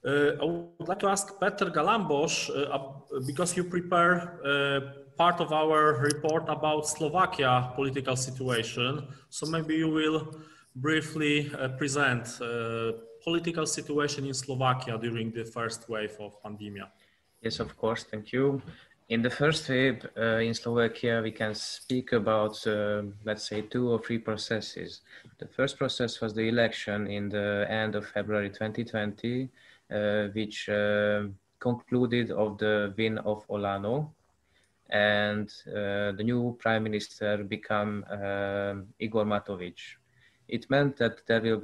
I would like to ask Peter Galambos, because you prepare part of our report about Slovakia political situation. So maybe you will briefly present political situation in Slovakia during the first wave of pandemic. Yes, of course. Thank you. In the first wave in Slovakia, we can speak about, let's say, 2 or 3 processes. The first process was the election in the end of February 2020, which concluded of the win of Olano, and the new prime minister became Igor Matovic. It meant that there will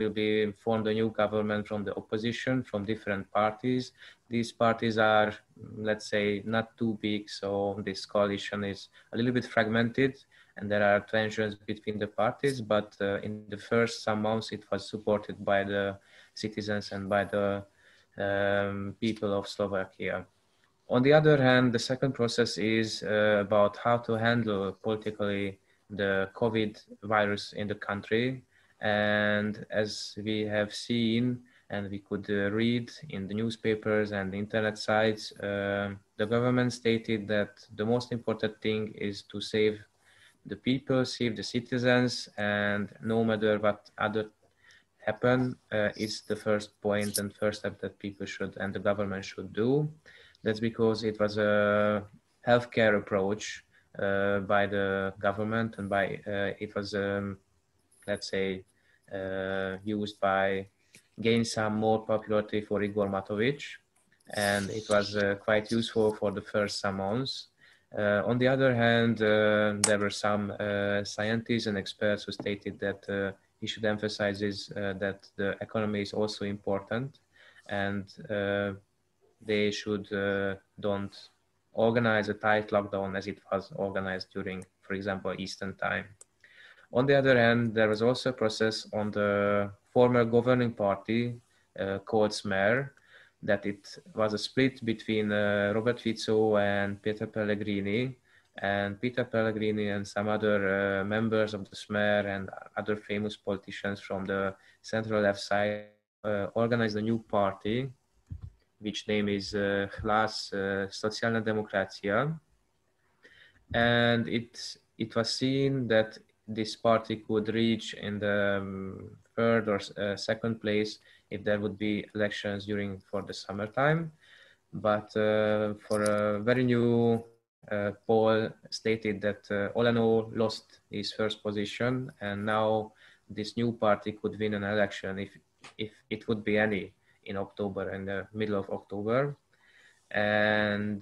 be formed a new government from the opposition, from different parties. These parties are, let's say, not too big, so this coalition is a little bit fragmented, and there are tensions between the parties. But in the first some months, it was supported by the citizens and by the people of Slovakia. On the other hand, the second process is about how to handle politically the COVID virus in the country. And as we have seen and we could read in the newspapers and the internet sites, the government stated that the most important thing is to save the people, save the citizens, and no matter what other happen, is the first point and first step that people should and the government should do. That's because it was a healthcare approach by the government, and by it was, let's say, used by gain some more popularity for Igor Matovic, and it was quite useful for the first some months. On the other hand, there were some scientists and experts who stated that he should emphasize that the economy is also important, and they should don't organize a tight lockdown as it was organized during, for example, Eastern time. On the other hand, there was also a process on the former governing party called Smer, that it was a split between Robert Fico and Peter Pellegrini, and Peter Pellegrini and some other members of the Smer and other famous politicians from the central left side organized a new party, which name is Hlas Socialna Demokracja, and it was seen that this party could reach in the third or second place if there would be elections for the summertime. But for a very new poll stated that Olano lost his first position, and now this new party could win an election if it would be any in October, in the middle of October. And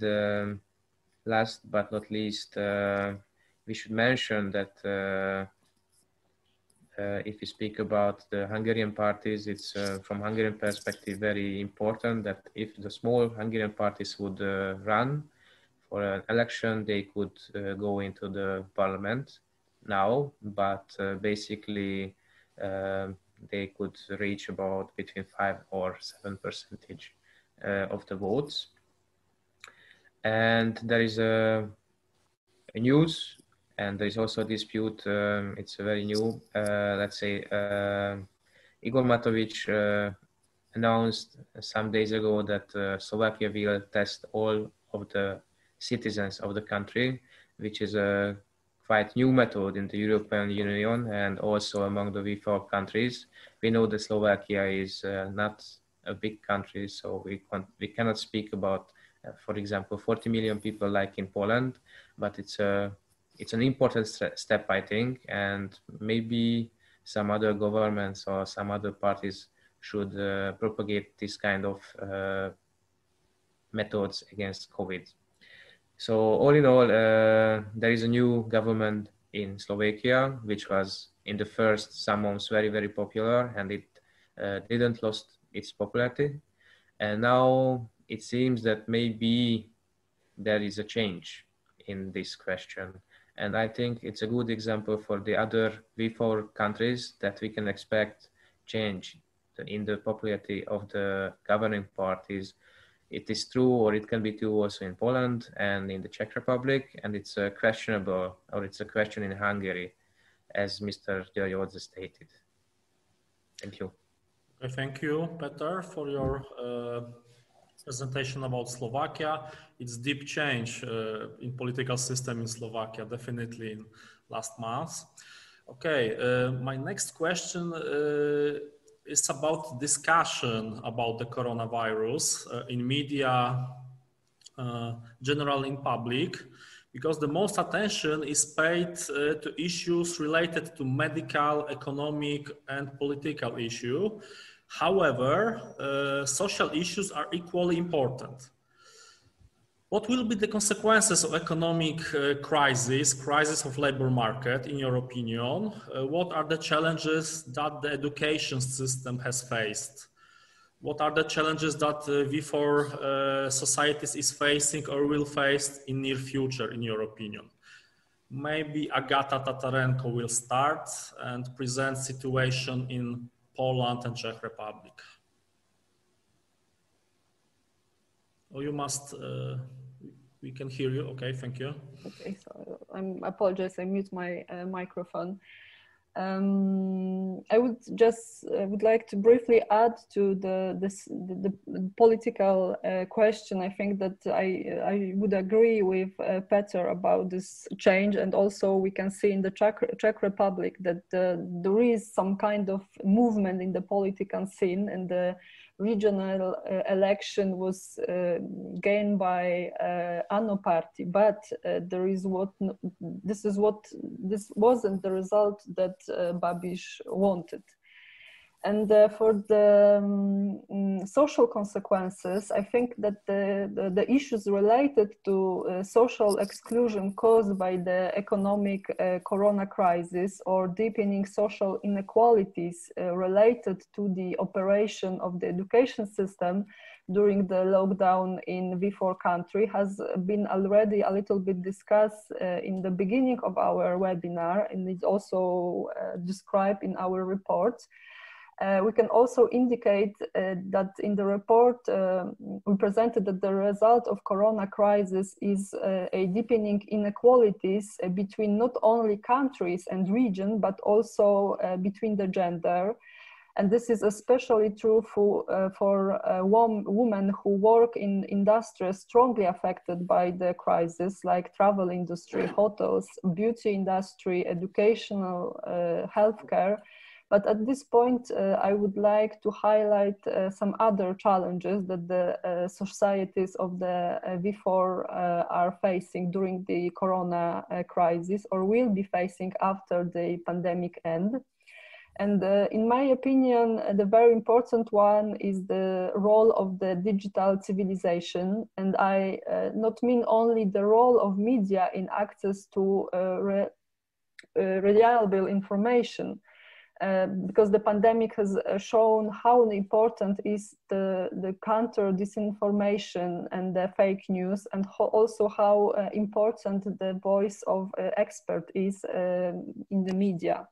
last but not least, we should mention that if we speak about the Hungarian parties, it's from Hungarian perspective very important that if the small Hungarian parties would run for an election, they could go into the parliament now, but basically they could reach about between 5 or 7% of the votes. And there is a news, and there is also a dispute. It's a very new, let's say, Igor Matovic announced some days ago that Slovakia will test all of the citizens of the country, which is a quite new method in the European Union and also among the V4 countries. We know that Slovakia is not a big country, so we cannot speak about, for example, 40 million people like in Poland, but it's an important step, I think, and maybe some other governments or some other parties should propagate this kind of methods against COVID. So all in all, there is a new government in Slovakia, which was in the first some months very, very popular, and it didn't lost its popularity. And now it seems that maybe there is a change in this question. And I think it's a good example for the other V4 countries that we can expect change in the popularity of the governing parties. It is true, or it can be true also in Poland and in the Czech Republic, and it's questionable, or it's a question in Hungary, as Mr. György stated. Thank you. Thank you, Peter, for your presentation about Slovakia. It's deep change in political system in Slovakia, definitely in last months. Okay, my next question is about discussion about the coronavirus in media, general in public, because the most attention is paid to issues related to medical, economic, and political issue. However, social issues are equally important. What will be the consequences of economic crisis of labor market, in your opinion? What are the challenges that the education system has faced? What are the challenges that V4 societies is facing or will face in near future, in your opinion? Maybe Agata Tatarenko will start and present situation in Poland and Czech Republic. Oh, you must, we can hear you. Okay, thank you. Okay, so I apologize, I mute my microphone. I would like to briefly add to the political question. I think that I would agree with Peter about this change, and also we can see in the Czech Republic that there is some kind of movement in the political scene, and the regional election was gained by Ano party, but this wasn't the result that Babiš wanted. And for the social consequences, I think that the issues related to social exclusion caused by the economic corona crisis or deepening social inequalities related to the operation of the education system during the lockdown in V4 country has been already a little bit discussed in the beginning of our webinar, and it's also described in our report. We can also indicate that in the report we presented that the result of corona crisis is a deepening inequalities between not only countries and region, but also between the gender. And this is especially true for women who work in industries strongly affected by the crisis, like travel industry, hotels, beauty industry, educational, healthcare. But at this point, I would like to highlight some other challenges that the societies of the V4 are facing during the corona crisis or will be facing after the pandemic end. And in my opinion, the very important one is the role of the digital civilization. And I not mean only the role of media in access to reliable information, because the pandemic has shown how important is the counter disinformation and the fake news, and also how important the voice of expert is in the media.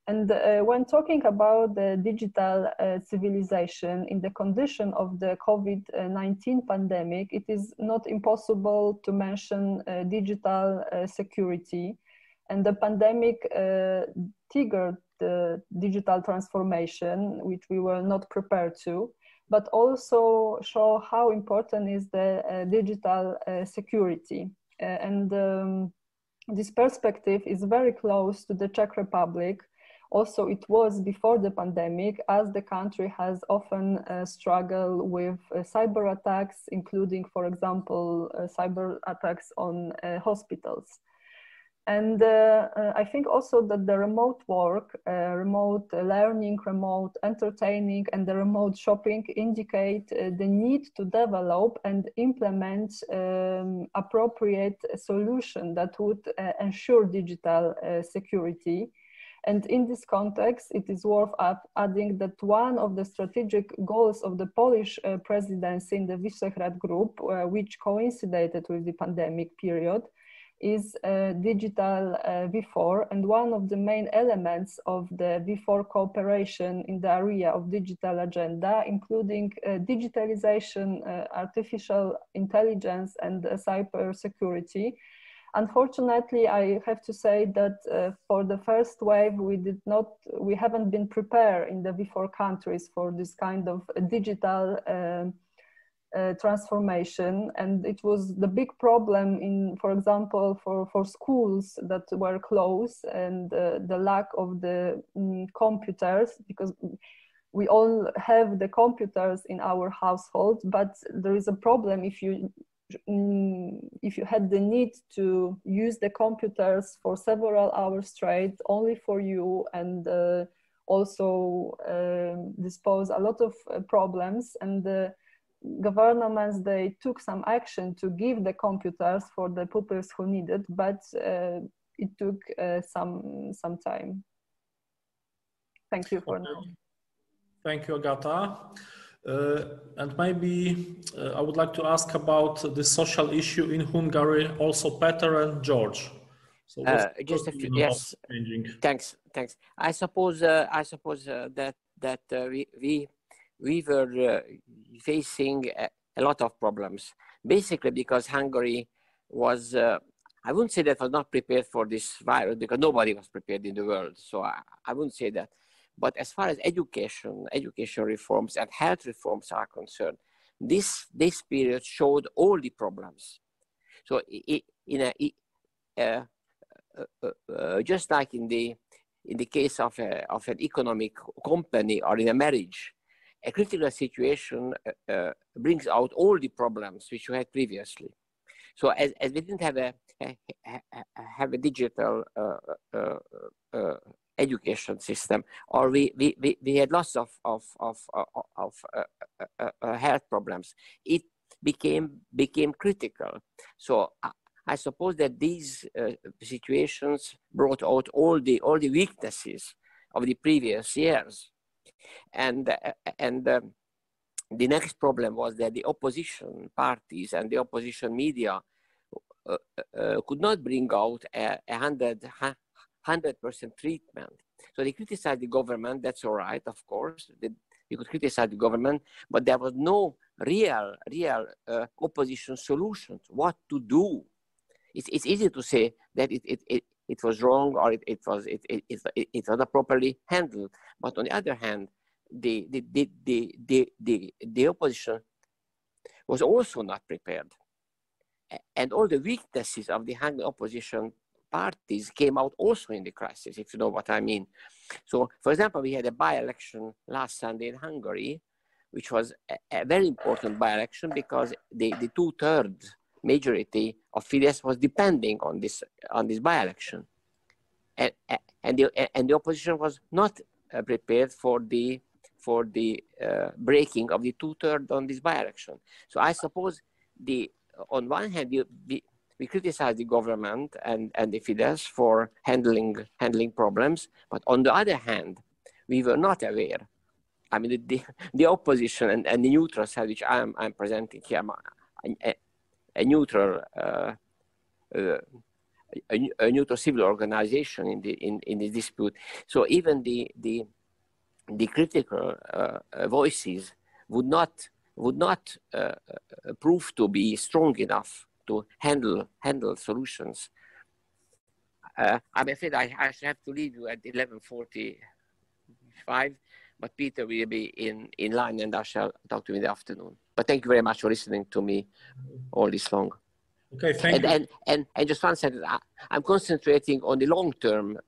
And when talking about the digital civilization in the condition of the COVID-19 pandemic, it is not impossible to mention digital security. And the pandemic triggered the digital transformation, which we were not prepared to, but also show how important is the digital security. This perspective is very close to the Czech Republic. Also, it was before the pandemic, as the country has often struggled with cyber attacks, including, for example, cyber attacks on hospitals. And I think also that the remote work, remote learning, remote entertaining, and the remote shopping indicate the need to develop and implement appropriate solution that would ensure digital security. And in this context, it is worth adding that one of the strategic goals of the Polish presidency in the Visegrad Group, which coincided with the pandemic period, is digital V4, and one of the main elements of the V4 cooperation in the area of digital agenda, including digitalization, artificial intelligence, and cyber security, Unfortunately, I have to say that for the first wave, we haven't been prepared in the V4 countries for this kind of digital transformation, and it was the big problem in, for example, for schools that were closed, and the lack of the computers, because we all have the computers in our household, but there is a problem if you had the need to use the computers for several hours straight only for you, and also dispose a lot of problems, and the governments, they took some action to give the computers for the pupils who needed, but it took some time. Thank you for now. Thank you, Agata. And maybe I would like to ask about the social issue in Hungary, also Peter and George. So just a few, yes. Thanks. I suppose that we were facing a lot of problems, basically because Hungary was, I wouldn't say that was not prepared for this virus, because nobody was prepared in the world. So I wouldn't say that. But as far as education reforms and health reforms are concerned, this period showed all the problems. So just like in the case of an economic company or in a marriage, a critical situation brings out all the problems which you had previously. So as we didn't have a digital education system, or we had lots of health problems, it became critical. So I suppose that these situations brought out all the weaknesses of the previous years, and the next problem was that the opposition parties and the opposition media could not bring out a 100% treatment. So they criticized the government. That's all right, of course. You could criticize the government, but there was no real opposition solutions. What to do? It's easy to say that it was wrong, or it was not properly handled. But on the other hand, the opposition was also not prepared, and all the weaknesses of the Hungarian opposition parties came out also in the crisis, if you know what I mean. So, for example, we had a by-election last Sunday in Hungary, which was a very important by-election because the 2/3 majority of Fidesz was depending on this by-election, and the opposition was not prepared for the breaking of the 2/3 on this by-election. So I suppose on one hand we criticize the government and the Fidesz for handling problems, but on the other hand, we were not aware. I mean, the opposition and the neutral side, which I'm presenting here, a neutral civil organization in this dispute. So even the critical voices would not prove to be strong enough to handle solutions. I'm afraid I shall have to leave you at 11:45, but Peter will be in line, and I shall talk to him in the afternoon. But thank you very much for listening to me all this long. Okay, thank you. And just one sentence, I'm concentrating on the long-term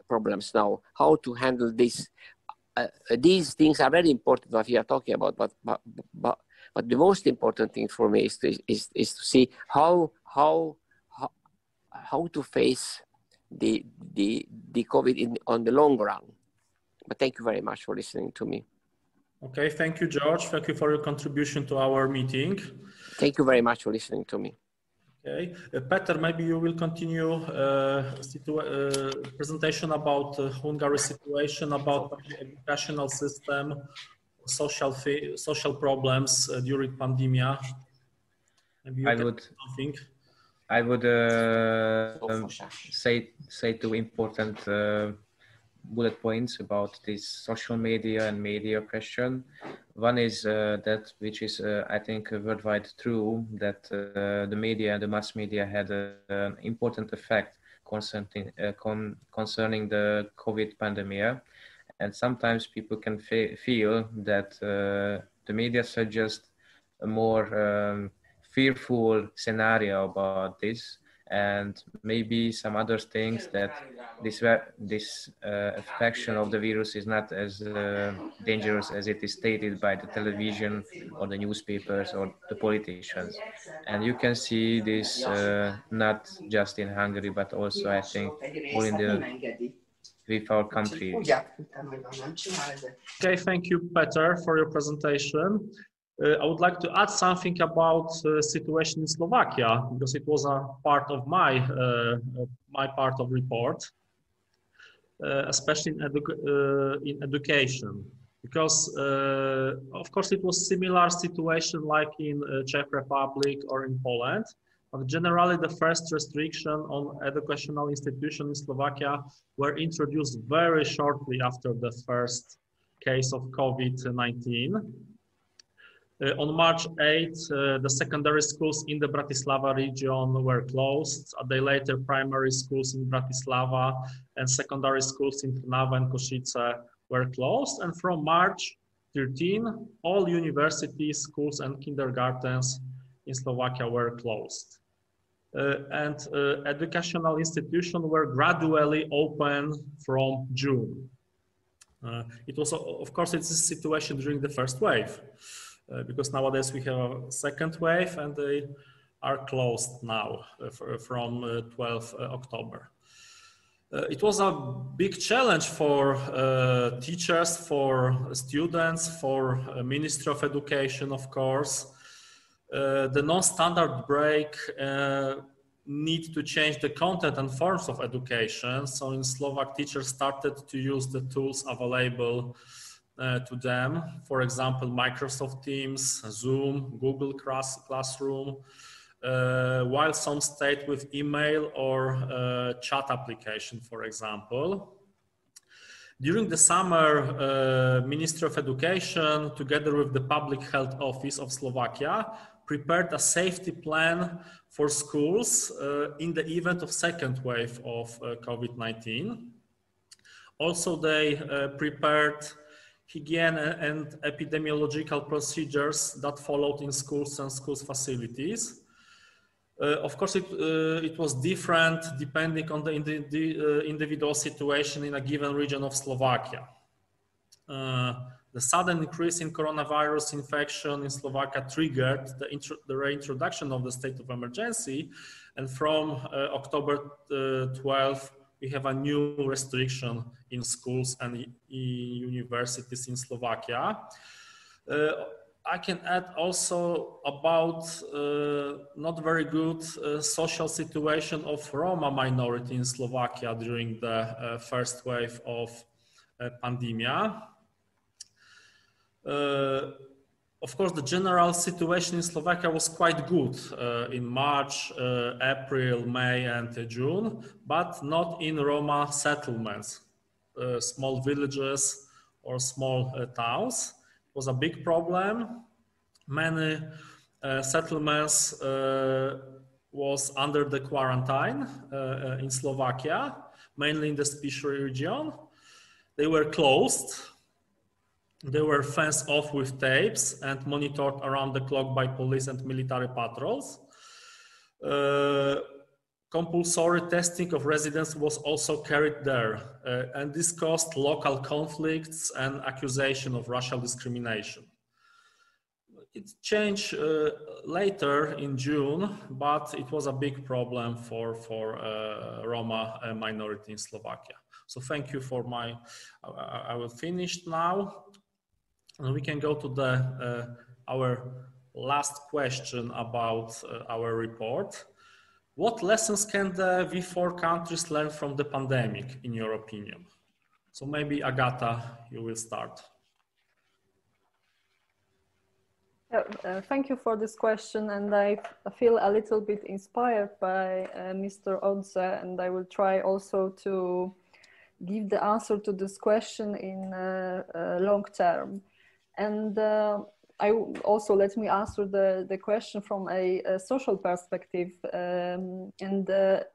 problems now, how to handle this. These things are very important what we are talking about, but the most important thing for me is to see how to face the COVID on the long run. But thank you very much for listening to me. Okay, thank you, George. Thank you for your contribution to our meeting. Thank you very much for listening to me. Okay, Peter, maybe you will continue presentation about Hungary situation, about the educational system, social problems during pandemia. Maybe I would say two important bullet points about this social media and media question. One is that, which is, I think, worldwide true, that the media, the mass media had an important effect concerning the COVID pandemic. And sometimes people can feel that the media suggests a more fearful scenario about this, and maybe some other things, that this infection of the virus is not as dangerous as it is stated by the television or the newspapers or the politicians. And you can see this not just in Hungary, but also, I think, all in with our country. Okay, thank you, Peter, for your presentation. I would like to add something about the situation in Slovakia, because it was a part of my part of report, especially in education, because of course it was similar situation like in Czech Republic or in Poland. But generally, the first restriction on educational institutions in Slovakia were introduced very shortly after the first case of COVID-19. On March 8, the secondary schools in the Bratislava region were closed. A day later, primary schools in Bratislava and secondary schools in Trnava and Košice were closed. And from March 13, all universities, schools, and kindergartens in Slovakia were closed. And educational institutions were gradually open from June. It was, of course, it's a situation during the first wave, because nowadays we have a second wave and they are closed now from 12 October. It was a big challenge for teachers, for students, for Ministry of Education, of course. The non-standard break need to change the content and forms of education. So in Slovak, teachers started to use the tools available to them. For example, Microsoft Teams, Zoom, Google Classroom, while some stayed with email or chat application, for example. During the summer, Ministry of Education, together with the Public Health Office of Slovakia, prepared a safety plan for schools in the event of second wave of COVID-19. Also, they prepared hygiene and epidemiological procedures that followed in schools and schools facilities. Of course, it was different depending on the individual situation in a given region of Slovakia. The sudden increase in coronavirus infection in Slovakia triggered the reintroduction of the state of emergency. And from October 12, we have a new restriction in schools and universities in Slovakia. I can add also about not very good social situation of Roma minority in Slovakia during the first wave of pandemic. Of course, the general situation in Slovakia was quite good in March, April, May, and June, but not in Roma settlements, small villages or small towns. It was a big problem. Many settlements was under the quarantine in Slovakia, mainly in the Spiš region. They were closed. They were fenced off with tapes and monitored around the clock by police and military patrols. Compulsory testing of residents was also carried there, and this caused local conflicts and accusation of racial discrimination. It changed later in June, but it was a big problem for Roma minority in Slovakia. So thank you for my, I will finish now. And we can go to our last question about our report. What lessons can the V4 countries learn from the pandemic, in your opinion? So maybe Agata, you will start. Thank you for this question, and I feel a little bit inspired by Mr. Odze, and I will try also to give the answer to this question in long term. And also let me answer the question from a social perspective. And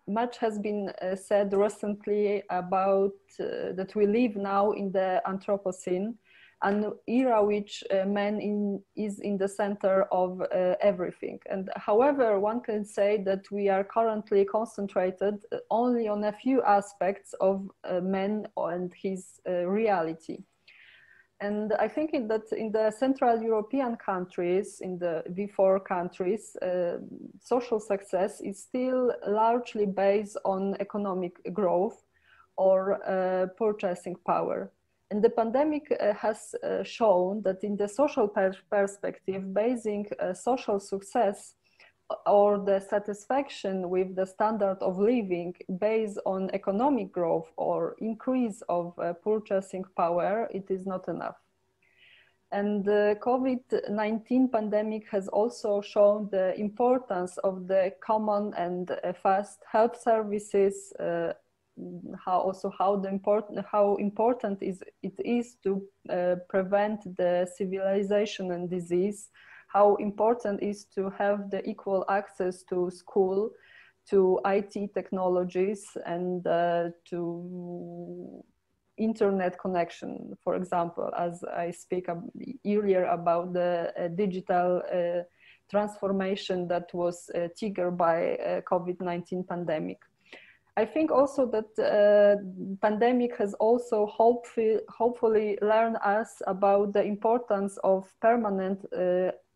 much has been said recently about that we live now in the Anthropocene, an era which man is in the center of everything. And however, one can say that we are currently concentrated only on a few aspects of man and his reality. And I think that in the Central European countries, in the V4 countries, social success is still largely based on economic growth or purchasing power. And the pandemic has shown that in the social perspective, basing social success or the satisfaction with the standard of living based on economic growth or increase of purchasing power, it is not enough. And the COVID-19 pandemic has also shown the importance of the common and fast health services, how important it is to prevent the civilization and disease, how important is to have the equal access to school, to IT technologies, and to internet connection, for example, as I speak earlier about the digital transformation that was triggered by COVID-19 pandemic. I think also that pandemic has also hopefully learned us about the importance of permanent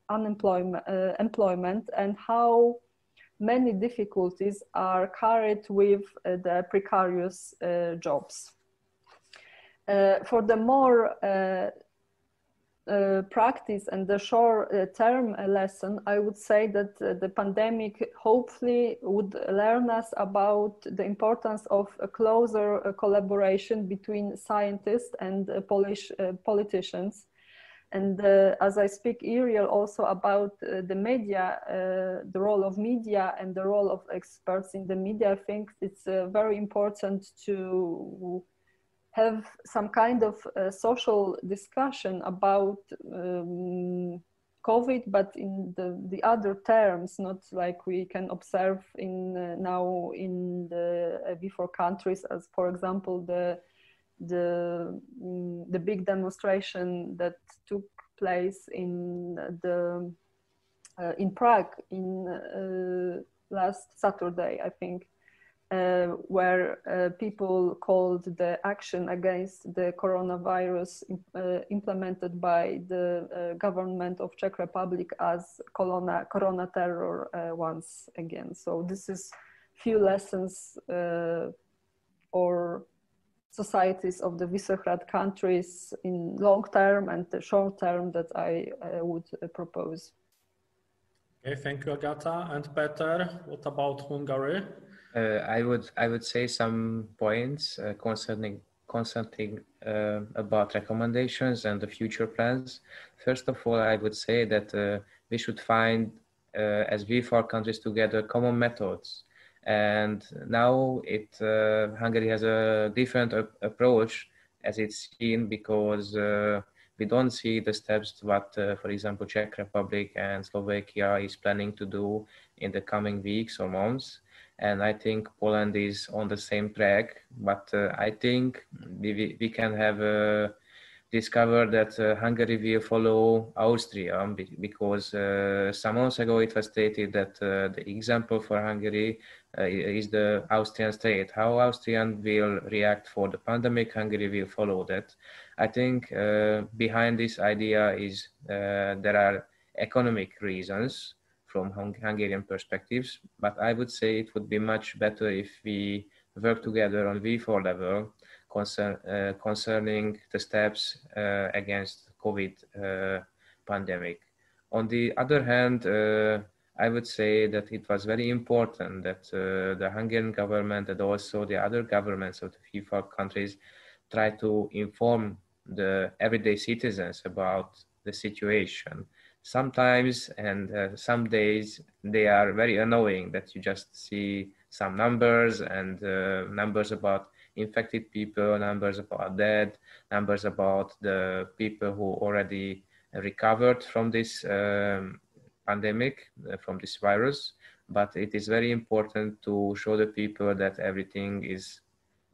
employment and how many difficulties are carried with the precarious jobs. For the more practice and the short-term lesson, I would say that the pandemic hopefully would learn us about the importance of a closer collaboration between scientists and politicians. And as I speak earlier also about the media, the role of media and the role of experts in the media, I think it's very important to have some kind of social discussion about COVID, but in the other terms, not like we can observe in now in the V4 countries, as for example the big demonstration that took place in Prague in last Saturday, I think. Where people called the action against the coronavirus implemented by the government of Czech Republic as corona terror once again. So this is few lessons or societies of the Visegrad countries in long term and the short term that I would propose. Okay, thank you, Agata. And Peter, what about Hungary? I would say some points concerning about recommendations and the future plans. First of all, I would say that we should find, as V4 countries together, common methods. And now Hungary has a different approach, as it's seen, because we don't see the steps what, for example, Czech Republic and Slovakia is planning to do in the coming weeks or months. And I think Poland is on the same track, but I think we can have discovered that Hungary will follow Austria, because some months ago it was stated that the example for Hungary is the Austrian state. How Austrian will react for the pandemic, Hungary will follow that. I think behind this idea is there are economic reasons from Hungarian perspectives, but I would say it would be much better if we work together on V4 level concerning the steps against COVID pandemic. On the other hand, I would say that it was very important that the Hungarian government and also the other governments of the V4 countries try to inform the everyday citizens about the situation. Sometimes and some days they are very annoying, that you just see some numbers and numbers about infected people, numbers about dead, numbers about the people who already recovered from this pandemic, from this virus, but it is very important to show the people that everything is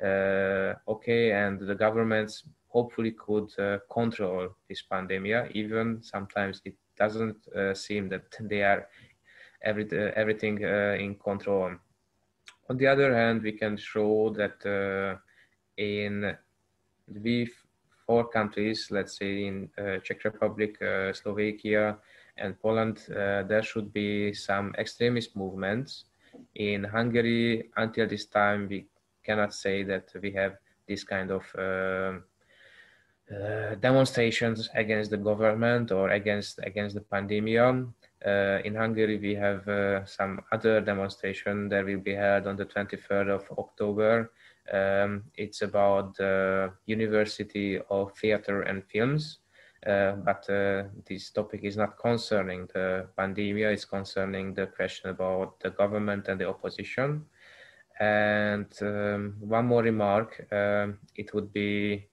okay, and the governments hopefully could control this pandemic. Even sometimes it doesn't seem that they are everything in control. On the other hand, we can show that in the four countries, let's say in Czech Republic, Slovakia, and Poland, there should be some extremist movements. In Hungary, until this time, we cannot say that we have this kind of demonstrations against the government or against the pandemic. In Hungary, we have some other demonstration that will be held on the 23rd of October. It's about the University of Theatre and Films, but this topic is not concerning the pandemic, it's concerning the question about the government and the opposition. And one more remark, it would be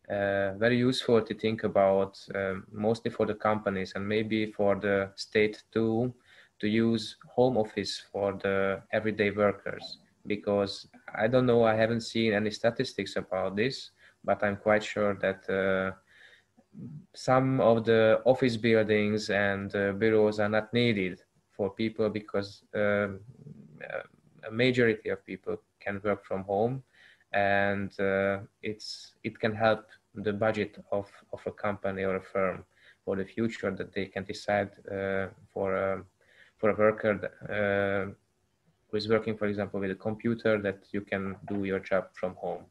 very useful to think about, mostly for the companies and maybe for the state too, to use home office for the everyday workers. Because I don't know, I haven't seen any statistics about this, but I'm quite sure that some of the office buildings and bureaus are not needed for people because a majority of people can work from home, and it can help the budget of a company or a firm for the future, that they can decide for a worker who is working, for example, with a computer, that you can do your job from home.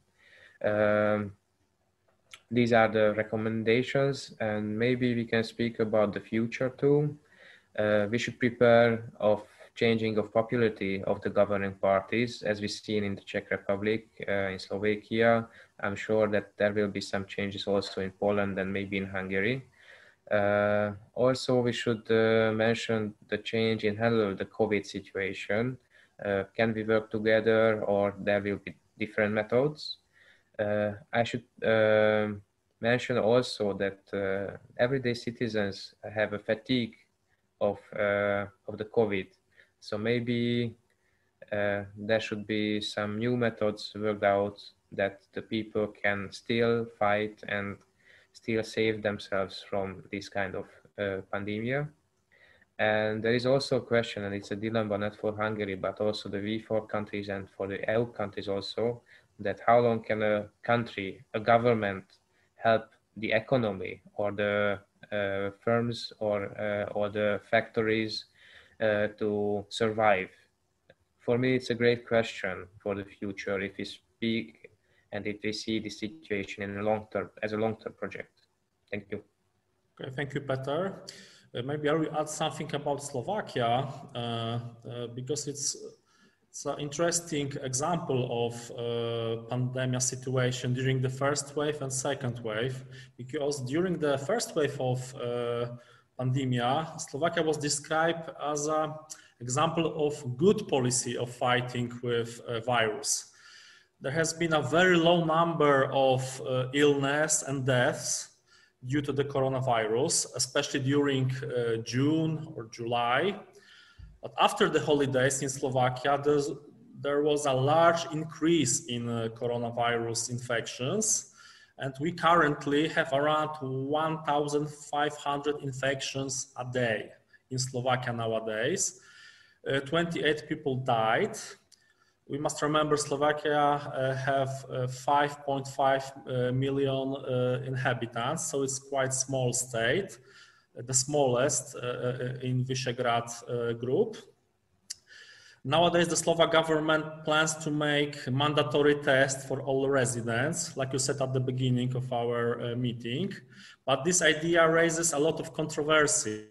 These are the recommendations, and maybe we can speak about the future too. We should prepare of changing of popularity of the governing parties, as we've seen in the Czech Republic, in Slovakia. I'm sure that there will be some changes also in Poland and maybe in Hungary. Also, we should mention the change in handle the COVID situation. Can we work together, or there will be different methods? I should mention also that everyday citizens have a fatigue of the COVID. So maybe there should be some new methods worked out that the people can still fight and still save themselves from this kind of pandemic. And there is also a question, and it's a dilemma not for Hungary, but also the V4 countries and for the EU countries also, that how long can a country, a government, help the economy or the firms or the factories to survive? For me, it's a great question for the future if we speak and if we see the situation in the long term as a long-term project. Thank you. Okay, thank you, Peter. Maybe I will add something about Slovakia because it's an interesting example of pandemic situation during the first wave and second wave. Because during the first wave of pandemic, Slovakia was described as an example of good policy of fighting with virus. There has been a very low number of illness and deaths due to the coronavirus, especially during June or July. But after the holidays in Slovakia, there was a large increase in coronavirus infections. And we currently have around 1,500 infections a day in Slovakia nowadays. 28 people died. We must remember Slovakia have 5.5 million inhabitants, so it's quite small state, the smallest in Visegrad group. Nowadays, the Slovak government plans to make mandatory tests for all residents, like you said at the beginning of our meeting. But this idea raises a lot of controversy.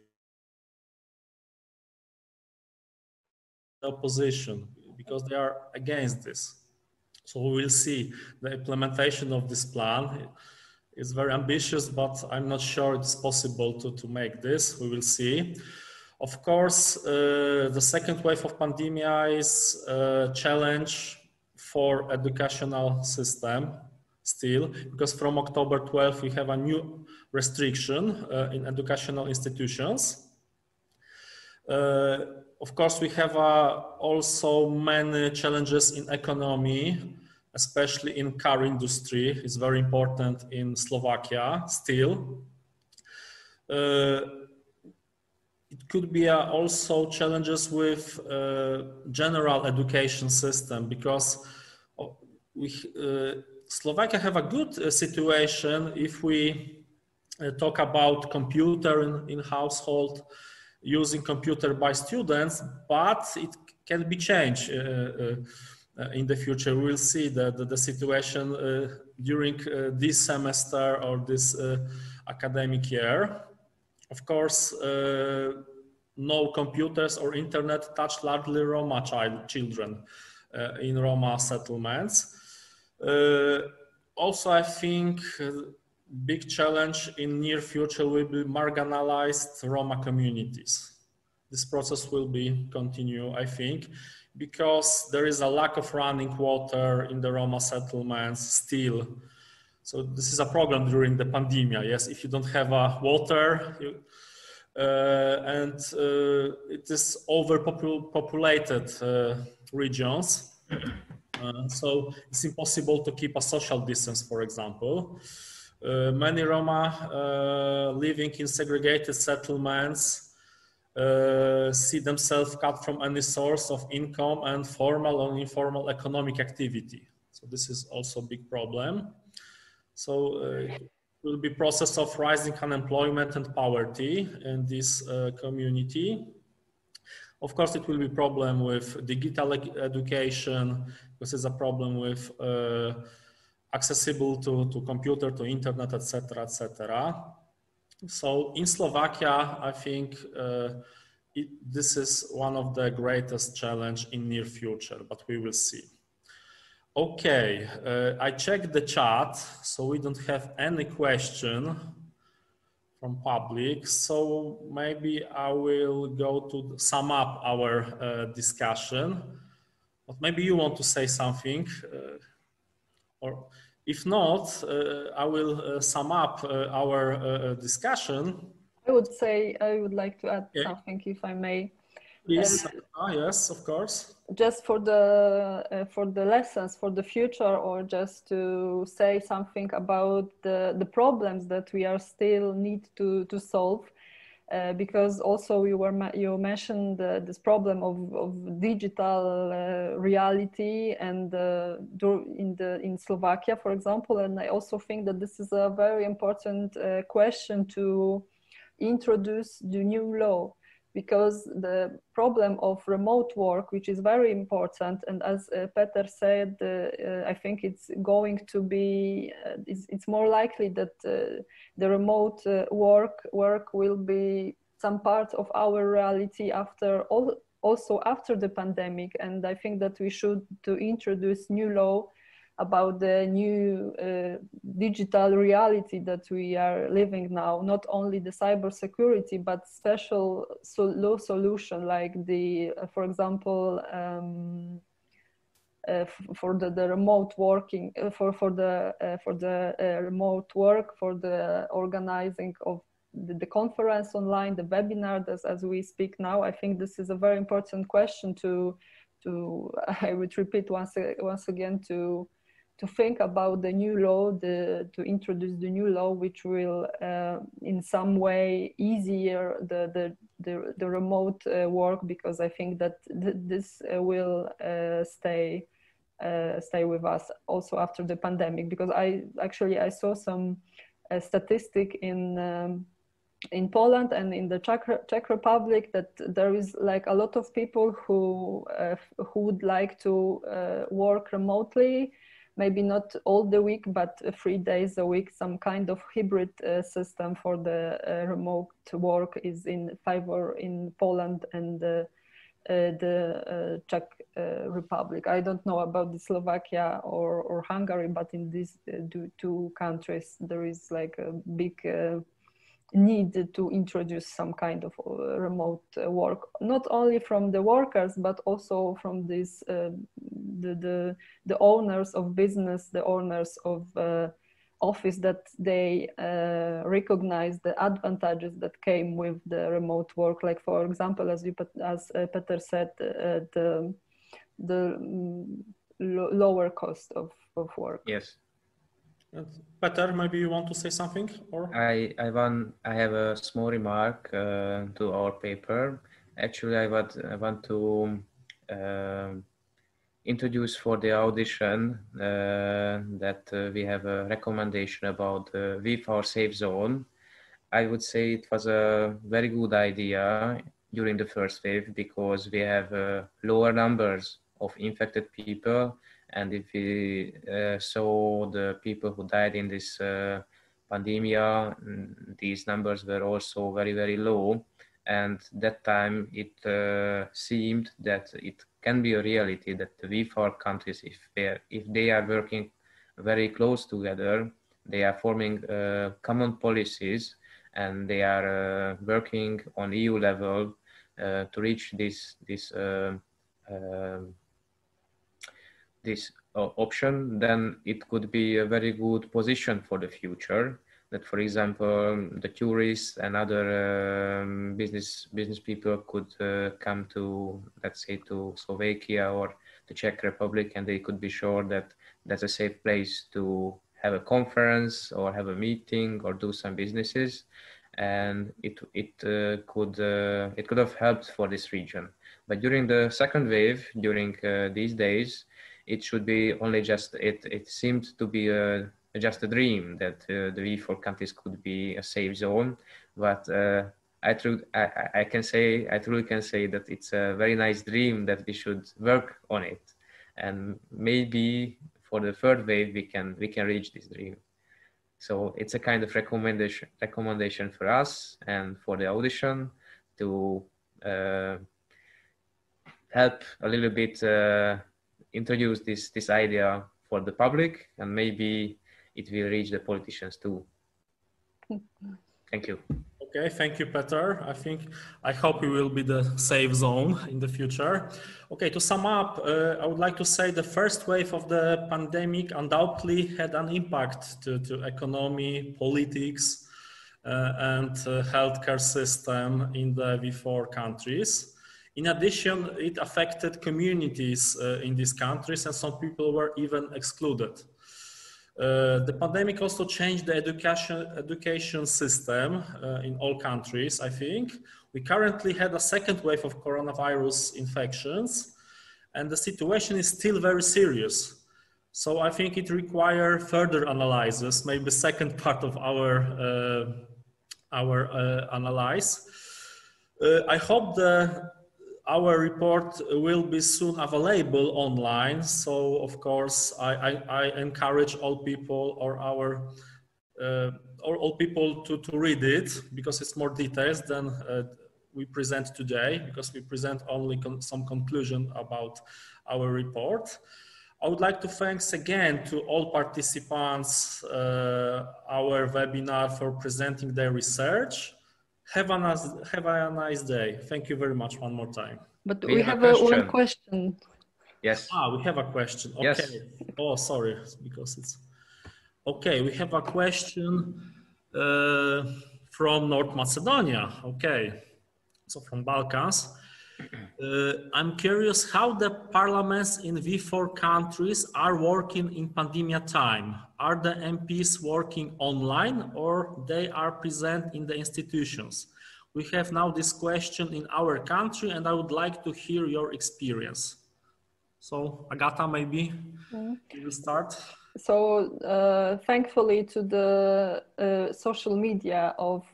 The opposition, because they are against this. So we will see the implementation of this plan. It's very ambitious, but I'm not sure it's possible to make this. We will see. Of course, the second wave of pandemic is a challenge for educational system still, because from October 12 we have a new restriction in educational institutions. Of course, we have also many challenges in economy, especially in car industry. It's very important in Slovakia still. It could be also challenges with general education system, because Slovakia have a good situation if we talk about computer in household, using computer by students, but it can be changed in the future. We'll see the situation during this semester or this academic year. Of course, no computers or internet touch largely Roma children in Roma settlements. Also, I think big challenge in near future will be marginalized Roma communities. This process will be continue, I think, because there is a lack of running water in the Roma settlements still. So this is a problem during the pandemic. Yes, if you don't have water, and it is overpopulated regions. So it's impossible to keep a social distance, for example. Many Roma living in segregated settlements see themselves cut from any source of income and formal or informal economic activity. So this is also a big problem. So it will be process of rising unemployment and poverty in this community. Of course, it will be problem with digital education. This is a problem with accessible to computer, to internet, etc., etc. So in Slovakia, I think this is one of the greatest challenge in near future, but we will see. Okay, I checked the chat, so we don't have any question from public. So maybe I will go to sum up our discussion, but maybe you want to say something, or if not, I will sum up our discussion. I would say I would like to add something, if I may. Please. Yes, of course. Just for the lessons for the future, or just to say something about the problems that we are still need to solve, because also you mentioned this problem of digital reality and in Slovakia, for example, and I also think that this is a very important question to introduce the new law. Because the problem of remote work, which is very important, and as Peter said, I think it's going to be, it's more likely that the remote work will be some part of our reality also after the pandemic. And I think that we should to introduce new law about the new digital reality that we are living now, not only the cybersecurity, but special law solution like for example, for the remote working, for the remote work, for the organizing of the conference online, the webinar, as we speak now. I think this is a very important question to I would repeat once again, to think about the new law, to introduce the new law, which will in some way easier the remote work, because I think that this will stay with us also after the pandemic. Because I saw some statistic in Poland and in the Czech Republic that there is like a lot of people who would like to work remotely. Maybe not all the week, but 3 days a week. Some kind of hybrid system for the remote work is in favor in Poland and the Czech Republic. I don't know about the Slovakia or Hungary, but in these two countries, there is like a big need to introduce some kind of remote work, not only from the workers, but also from these the owners of business, the owners of office, that they recognize the advantages that came with the remote work. Like, for example, as Peter said, the lower cost of work. Yes. Peter, maybe you want to say something, or I have a small remark to our paper. Actually, I want to introduce for the audition that we have a recommendation about the V4 safe zone. I would say it was a very good idea during the first wave because we have lower numbers of infected people. And if we saw the people who died in this pandemia, these numbers were also very, very low. And that time it seemed that it can be a reality that the V4 countries, if they are working very close together, they are forming common policies, and they are working on EU level to reach this option, then it could be a very good position for the future. That, for example, the tourists and other business people could come to, let's say, to Slovakia or the Czech Republic, and they could be sure that that's a safe place to have a conference or have a meeting or do some businesses, and it could have helped for this region. But during the second wave, during these days, it should be only just it seemed to be just a dream that the V4 countries could be a safe zone. But I truly can say that it's a very nice dream that we should work on it, and maybe for the third wave we can reach this dream. So it's a kind of recommendation for us and for the audition to help a little bit introduce this idea for the public, and maybe it will reach the politicians too. Thank you. Okay, thank you, Peter. I hope we will be the safe zone in the future. Okay, to sum up, I would like to say the first wave of the pandemic undoubtedly had an impact to economy, politics, and healthcare system in the V4 countries. In addition, it affected communities in these countries, and some people were even excluded. The pandemic also changed the education system in all countries, I think. We currently had a second wave of coronavirus infections, and the situation is still very serious. So I think it requires further analysis, maybe second part of our analysis. I hope our report will be soon available online. So of course, I encourage all people or all people to read it, because it's more details than we present today, because we present only some conclusion about our report. I would like to thanks again to all participants our webinar for presenting their research. Have a nice day. Thank you very much one more time. But we have one question. Yes. We have a question. Okay. Yes. Oh, sorry, because it's okay. We have a question from North Macedonia. Okay, so from Balkans. I'm curious how the parliaments in V4 countries are working in pandemic time. Are the MPs working online or they are present in the institutions? We have now this question in our country, and I would like to hear your experience. So Agata, maybe you will start. So thankfully to the social media of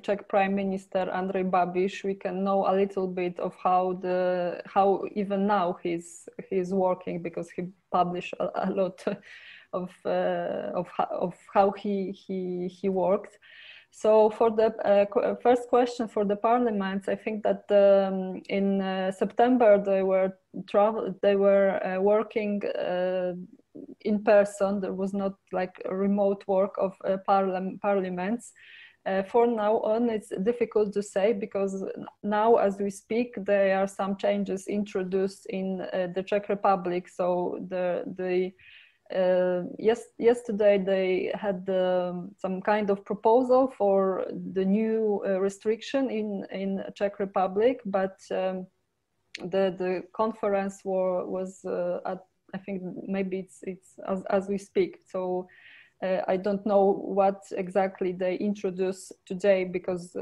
Czech Prime Minister Andrej Babiš, we can know a little bit of how even now he's working, because he published a lot of how he worked. So for the first question for the parliaments, I think that in September they were working in person. There was not like a remote work of parliaments. For now on, it's difficult to say, because now as we speak, there are some changes introduced in the Czech Republic. So yesterday they had some kind of proposal for the new restriction in Czech Republic, but the conference was at, I think maybe it's as we speak. So I don't know what exactly they introduce today, because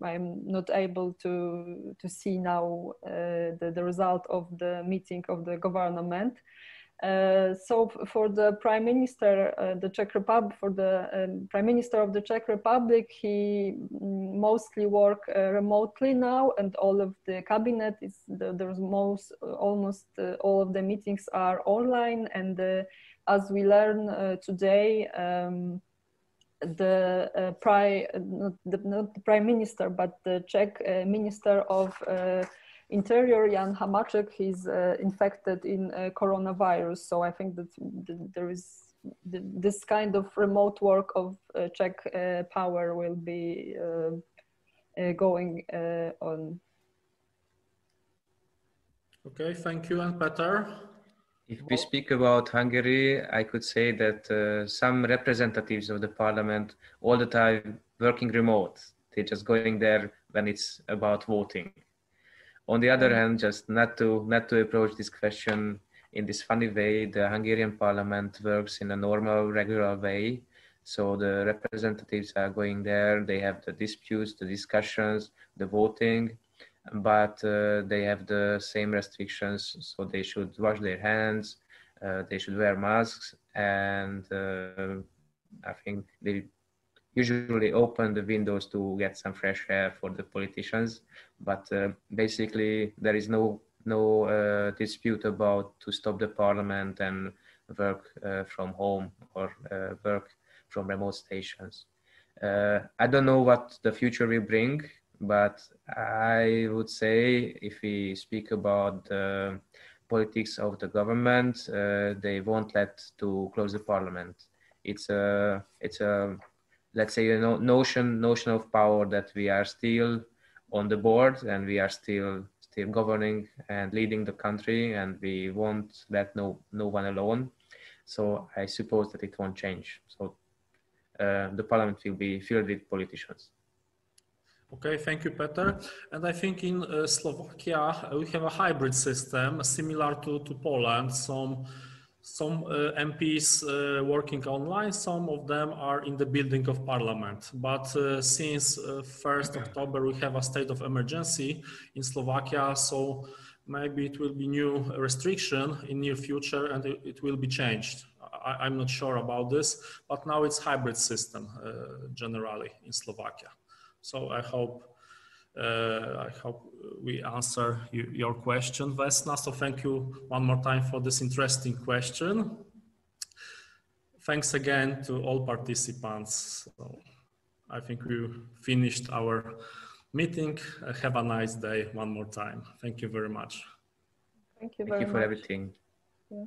I'm not able to see now the result of the meeting of the government. So for the Prime Minister, the Czech Republic, for the Prime Minister of the Czech Republic, he mostly work remotely now, and all of the cabinet is there's almost all of the meetings are online, and as we learn today, not the Prime Minister, but the Czech Minister of Interior, Jan Hamáček, he's infected in coronavirus. So I think that there is this kind of remote work of Czech power will be going on. Okay, thank you. And Peter? If we speak about Hungary, I could say that some representatives of the parliament all the time working remote. They're just going there when it's about voting. On the other hand, just not to approach this question in this funny way, the Hungarian parliament works in a normal, regular way. So the representatives are going there, they have the disputes, the discussions, the voting, but they have the same restrictions. So they should wash their hands, they should wear masks, and I think they usually open the windows to get some fresh air for the politicians. But basically there is no dispute about to stop the parliament and work from home or work from remote stations. I don't know what the future will bring, but I would say if we speak about the politics of the government, they won't let to close the parliament. It's a let's say notion of power that we are still on the board and we are still governing and leading the country, and we won't let no one alone. So I suppose that it won't change. So the parliament will be filled with politicians. Okay, thank you, Peter. And I think in Slovakia we have a hybrid system similar to Poland. Some MPs working online, some of them are in the building of parliament. But since 1st October we have a state of emergency in Slovakia, so maybe it will be new restriction in near future and it will be changed. I'm not sure about this, but now it's hybrid system generally in Slovakia. So I hope we answer your question, Vesna. So thank you one more time for this interesting question. Thanks again to all participants. So I think we finished our meeting. Have a nice day one more time. Thank you very much. Thank you very much. Thank you for everything. Yeah.